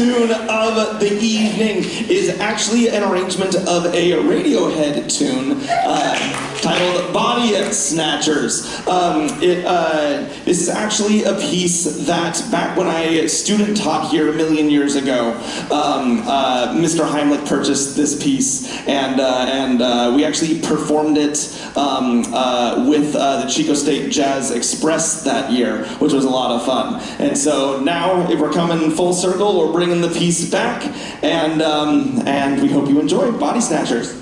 tune of the evening is actually an arrangement of a Radiohead tune titled Body Snatchers. This is actually a piece that back when I student taught here a million years ago, Mr. Heimlich purchased this piece, and we actually performed it with the Chico State Jazz Express that year, which was a lot of fun. And so now, if we're coming full circle, we're bringing the piece back, and we hope you enjoy Body Snatchers.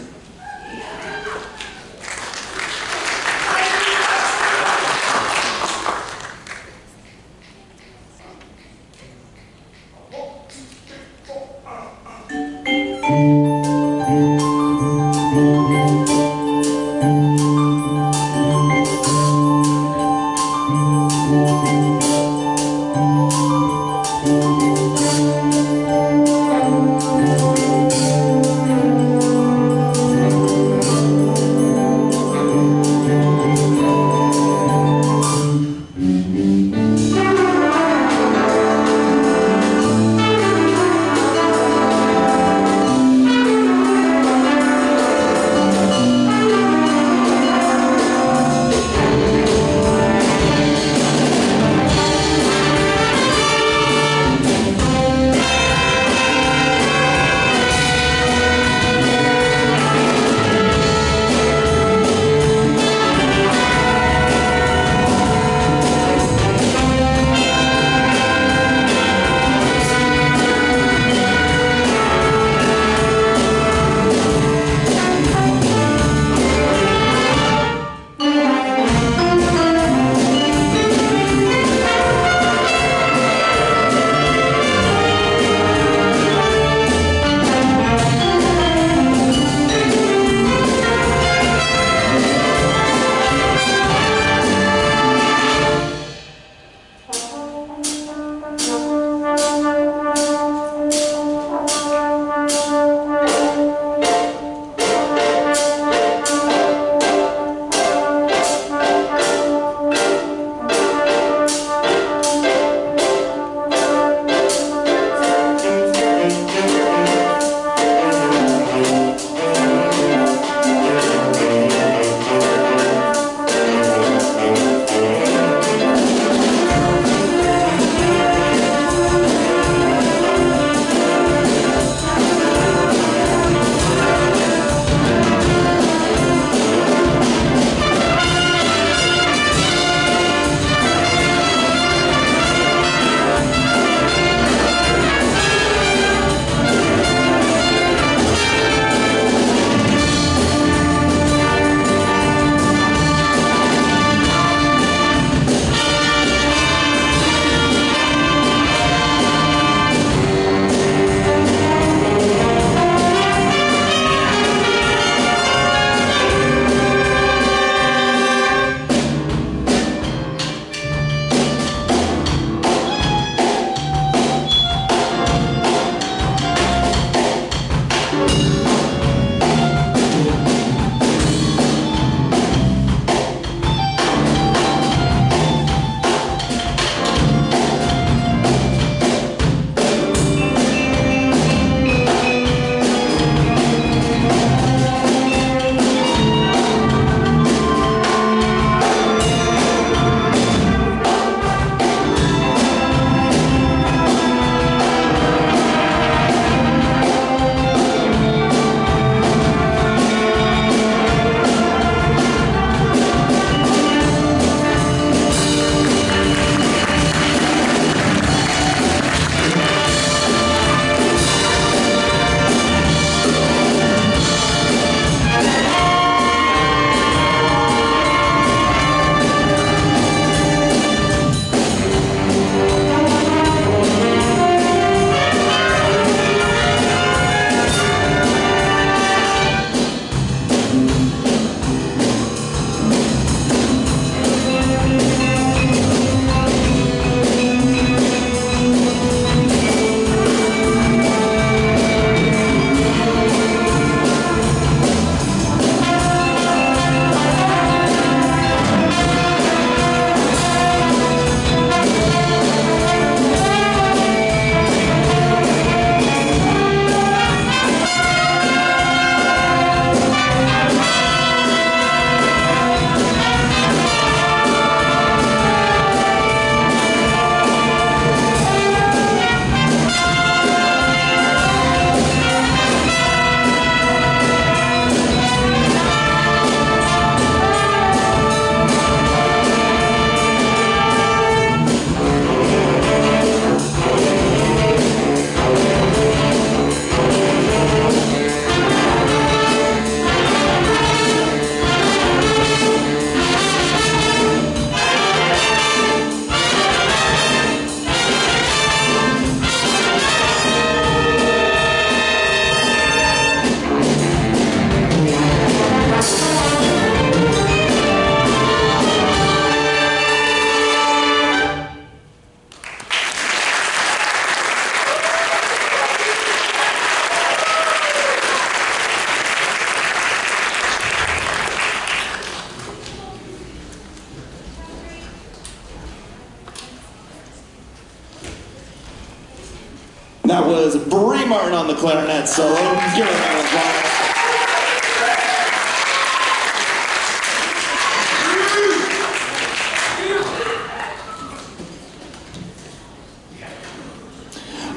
That was Brie Martin on the clarinet solo. Give her a round of applause.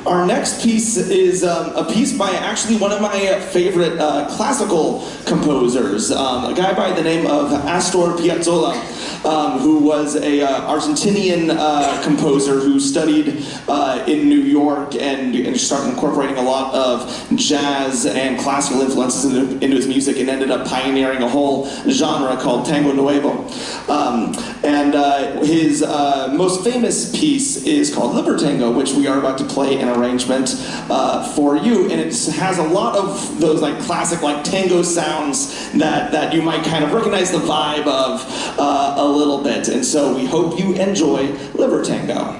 Our next piece is a piece by actually one of my favorite classical composers, a guy by the name of Astor Piazzolla, who was a Argentinian composer who studied in New York and started incorporating a lot of jazz and classical influences into his music, and ended up pioneering a whole genre called Tango Nuevo. His most famous piece is called Libertango, which we are about to play an arrangement for you, and it has a lot of those like classic like tango sounds that you might kind of recognize the vibe of a little bit, and so we hope you enjoy Libertango.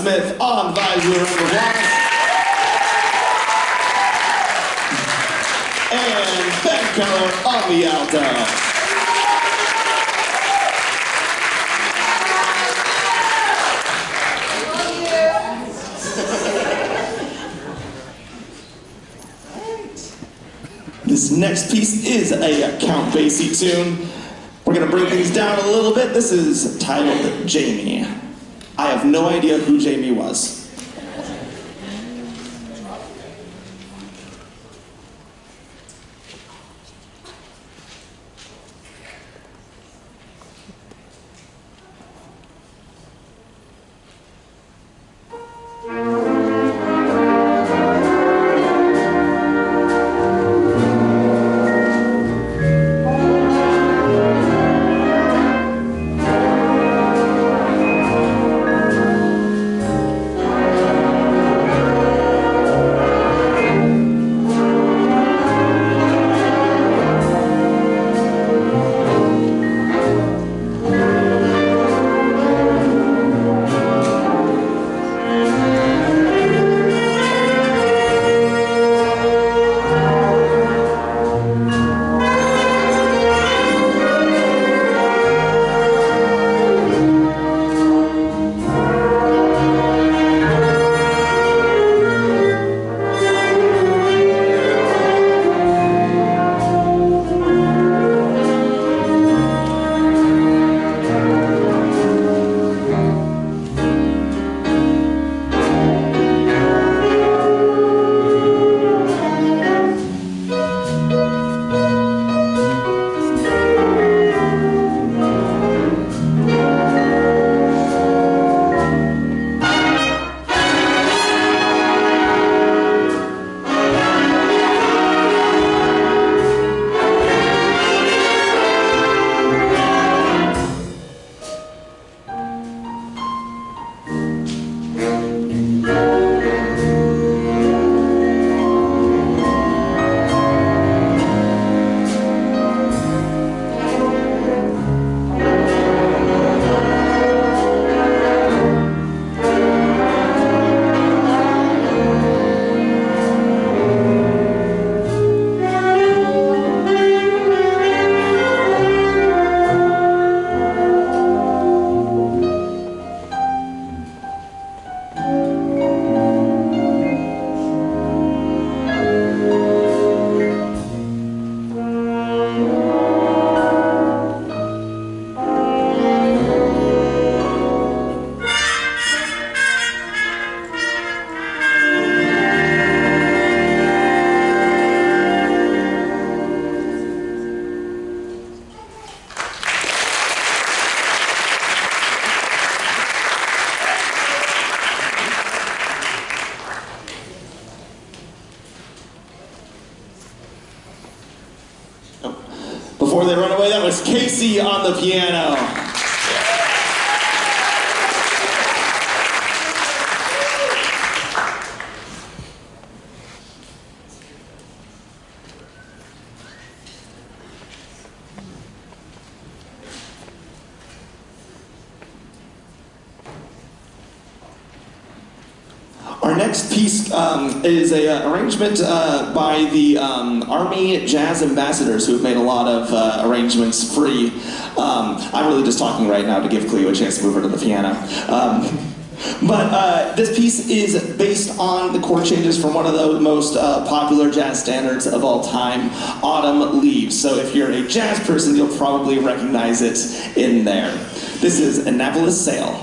Smith on the vibes with a round of applause. And Ben Keller on the alto. This next piece is a Count Basie tune. We're gonna bring things down a little bit. This is titled Jamie. I have no idea who Jamie was. Before they run away, that was Casey on the piano. Our next piece is an arrangement by the Army Jazz Ambassadors, who have made a lot of arrangements free. I'm really just talking right now to give Cleo a chance to move her to the piano. But this piece is based on the chord changes from one of the most popular jazz standards of all time, Autumn Leaves. So if you're a jazz person, you'll probably recognize it in there. This is Annapolis Sail.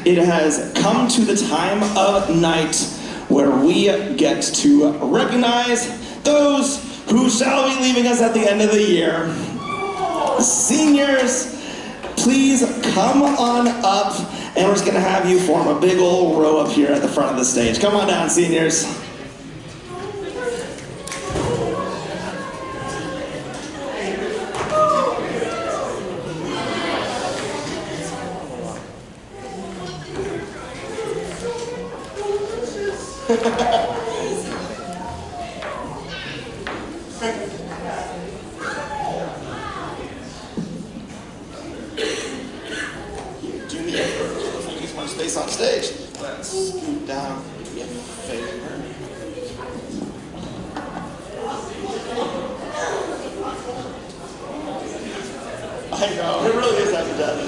it has come to the time of night where we get to recognize those who shall be leaving us at the end of the year. Seniors, please come on up, and we're just gonna have you form a big old row up here at the front of the stage. Come on down, seniors. Do me a favor. I use my space on stage. Let's scoot down. Do me a favor. I know, it really is after death.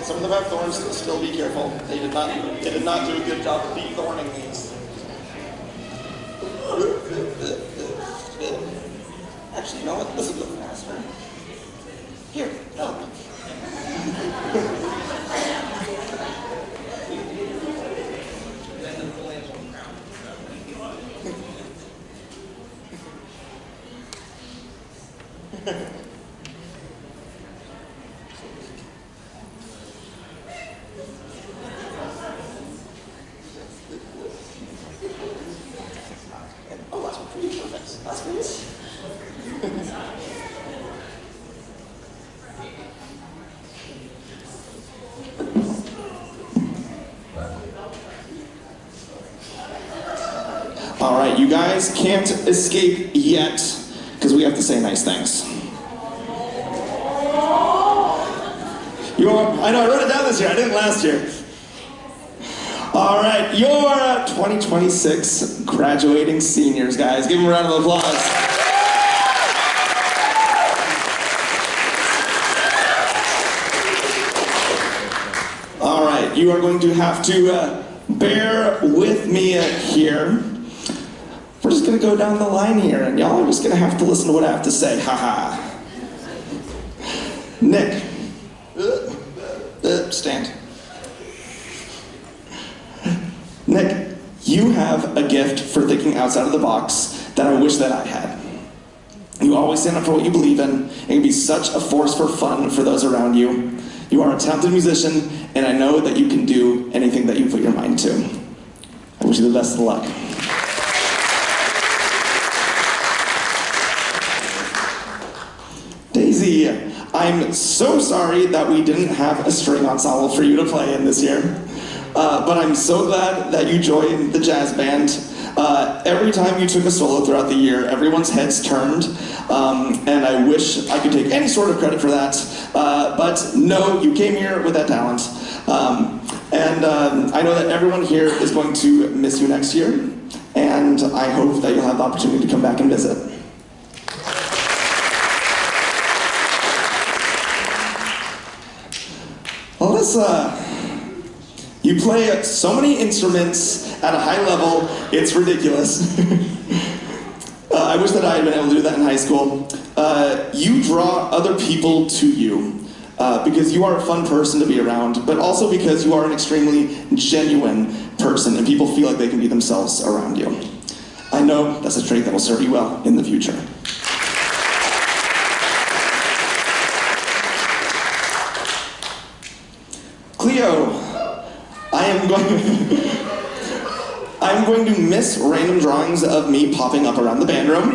Some of them have thorns, so still be careful. They did not do a good job of de-thorning these. Actually, you know what? This will go faster. Here, help. Oh, that's one for you. Perfect. That's for you. All right, you guys can't escape yet because we have to say nice things. I know, I wrote it down this year. I didn't last year. All right, your 2026 graduating seniors, guys. Give them a round of applause. All right, you are going to have to bear with me here. We're just going to go down the line here, and y'all are just going to have to listen to what I have to say. Haha. Nick. Stand. Nick, you have a gift for thinking outside of the box that I wish that I had. You always stand up for what you believe in, and can be such a force for fun for those around you. You are a talented musician, and I know that you can do anything that you put your mind to. I wish you the best of luck. Daisy, I'm so sorry that we didn't have a string ensemble for you to play in this year. But I'm so glad that you joined the jazz band. Every time you took a solo throughout the year, everyone's heads turned, and I wish I could take any sort of credit for that. But no, you came here with that talent. I know that everyone here is going to miss you next year, and I hope that you'll have the opportunity to come back and visit. Alyssa, you play so many instruments at a high level, it's ridiculous. I wish that I had been able to do that in high school. You draw other people to you because you are a fun person to be around, but also because you are an extremely genuine person and people feel like they can be themselves around you. I know that's a trait that will serve you well in the future. Cleo, I'm going to miss random drawings of me popping up around the band room.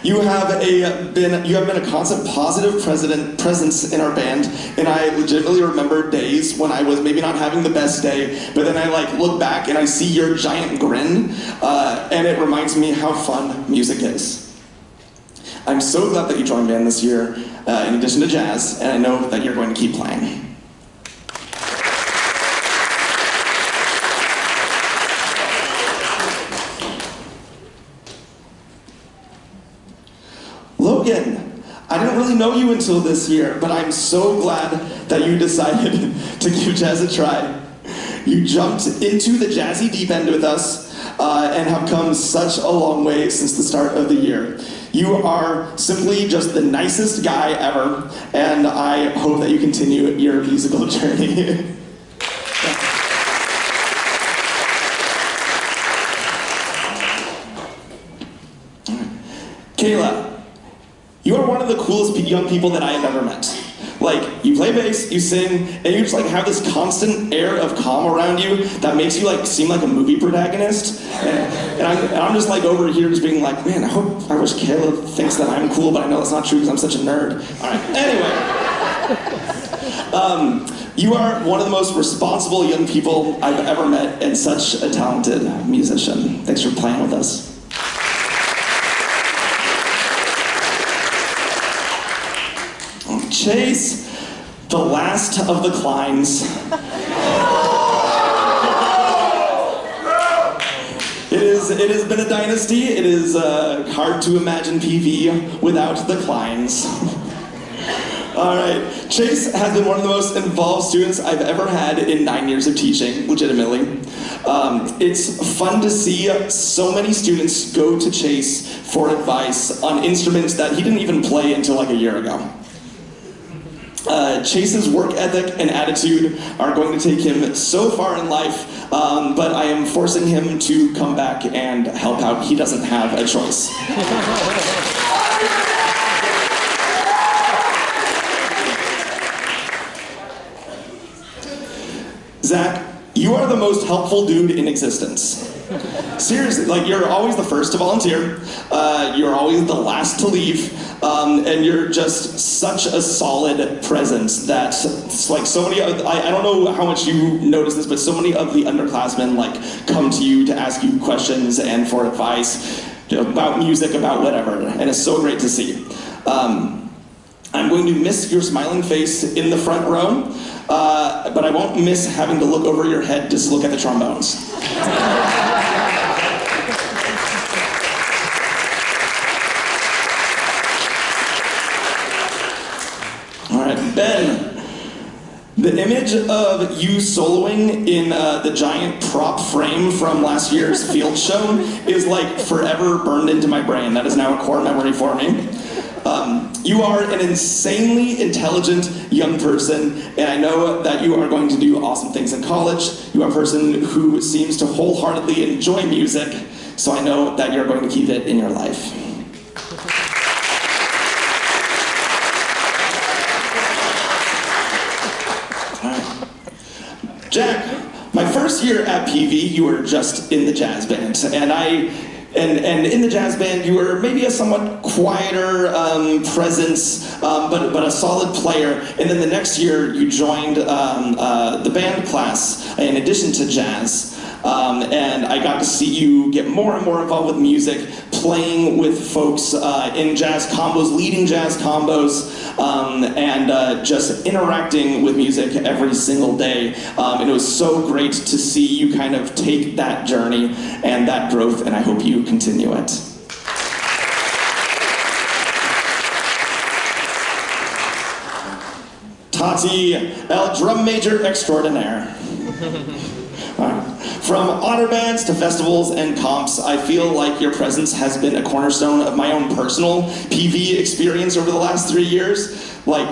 You have been a constant positive presence in our band, and I legitimately remember days when I was maybe not having the best day, but then I look back and I see your giant grin, and it reminds me how fun music is. I'm so glad that you joined band this year, in addition to jazz, and I know that you're going to keep playing. Logan, I didn't really know you until this year, but I'm so glad that you decided to give jazz a try. You jumped into the jazzy deep end with us and have come such a long way since the start of the year. You are simply just the nicest guy ever, and I hope that you continue your musical journey. Kayla, you are one of the coolest young people that I have ever met. Like, you play bass, you sing, and you just like have this constant air of calm around you that makes you like seem like a movie protagonist. And I'm just like over here just being like, man, I wish Kayla thinks that I'm cool, but I know that's not true because I'm such a nerd. All right, anyway. You are one of the most responsible young people I've ever met and such a talented musician. Thanks for playing with us. Chase, the last of the Kleins. It has been a dynasty. It is hard to imagine PV without the Kleins. All right, Chase has been one of the most involved students I've ever had in 9 years of teaching, legitimately. It's fun to see so many students go to Chase for advice on instruments that he didn't even play until like a year ago. Chase's work ethic and attitude are going to take him so far in life, but I am forcing him to come back and help out. He doesn't have a choice. Zach, you are the most helpful dude in existence. Seriously, like you're always the first to volunteer, you're always the last to leave, and you're just such a solid presence that like so many, I don't know how much you notice this, but so many of the underclassmen like come to you to ask you questions and for advice about music, about whatever, and it's so great to see. I'm going to miss your smiling face in the front row, but I won't miss having to look over your head just to look at the trombones. All right, Ben, the image of you soloing in the giant prop frame from last year's field show is like forever burned into my brain. That is now a core memory for me. You are an insanely intelligent young person, and I know that you are going to do awesome things in college. You are a person who seems to wholeheartedly enjoy music, so I know that you're going to keep it in your life. All right. Jack, my first year at PV, you were just in the jazz band, and in the jazz band, you were maybe a somewhat quieter presence, but a solid player. And then the next year, you joined the band class in addition to jazz. And I got to see you get more and more involved with music, playing with folks in jazz combos, leading jazz combos, and just interacting with music every single day. And it was so great to see you kind of take that journey and that growth, and I hope you continue it. Tati, el drum major extraordinaire. From honor bands to festivals and comps, I feel like your presence has been a cornerstone of my own personal PV experience over the last 3 years. Like,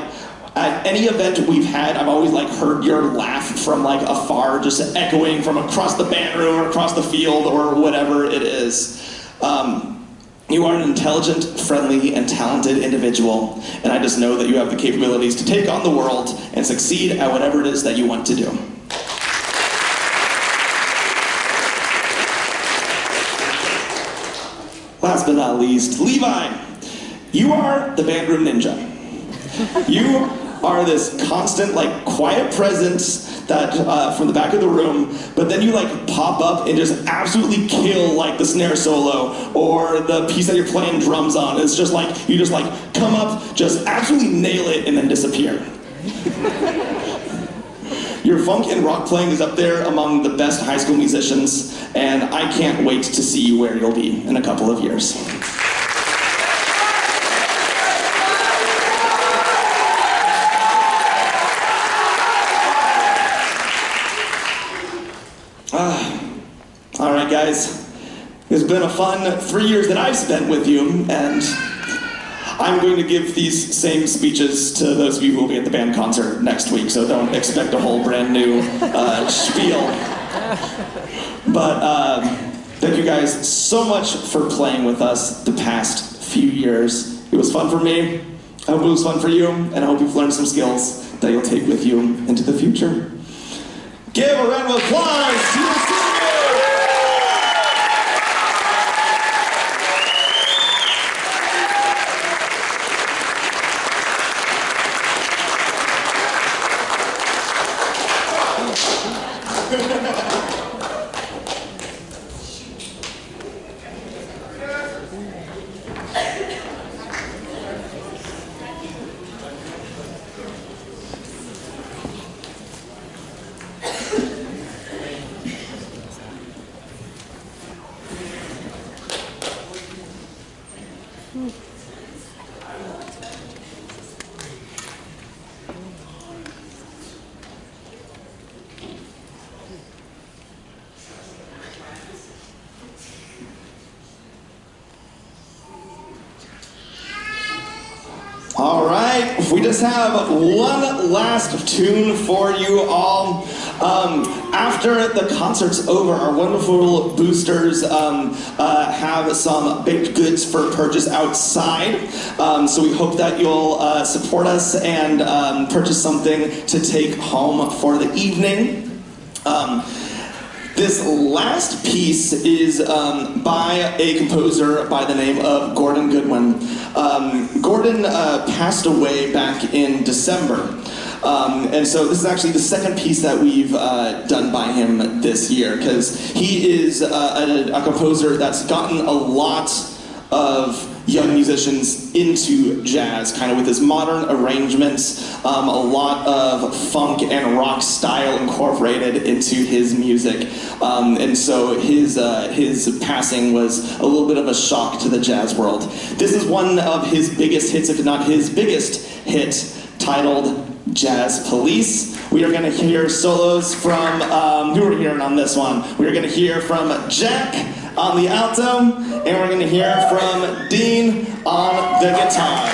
at any event we've had, I've always like heard your laugh from like afar, just echoing from across the band room or across the field or whatever it is. You are an intelligent, friendly, and talented individual, and I just know that you have the capabilities to take on the world and succeed at whatever it is that you want to do. Last but not least, Levi, you are the band room ninja. You are this constant, like, quiet presence that from the back of the room, but then you like pop up and just absolutely kill like the snare solo or the piece that you're playing drums on. It's just like you just like come up, just absolutely nail it, and then disappear. Your funk and rock playing is up there among the best high school musicians, and I can't wait to see you where you'll be in a couple of years. All right, guys. It's been a fun 3 years that I've spent with you, and I'm going to give these same speeches to those of you who will be at the band concert next week, so don't expect a whole brand new spiel. But thank you guys so much for playing with us the past few years. It was fun for me, I hope it was fun for you, and I hope you've learned some skills that you'll take with you into the future. Give a round of applause to the seniors! All right, we just have one last tune for you all. After the concert's over, our wonderful boosters have some baked goods for purchase outside. So we hope that you'll support us and purchase something to take home for the evening. This last piece is by a composer by the name of Gordon Goodwin. Gordon passed away back in December. And so this is actually the second piece that we've done by him this year, because he is a composer that's gotten a lot of young musicians into jazz, kind of with his modern arrangements, a lot of funk and rock style incorporated into his music. And so his passing was a little bit of a shock to the jazz world. This is one of his biggest hits, if not his biggest hit, titled Jazz Police. We are going to hear solos from, who are we hearing on this one? We are going to hear from Jack on the alto, and we're going to hear from Dean on the guitar.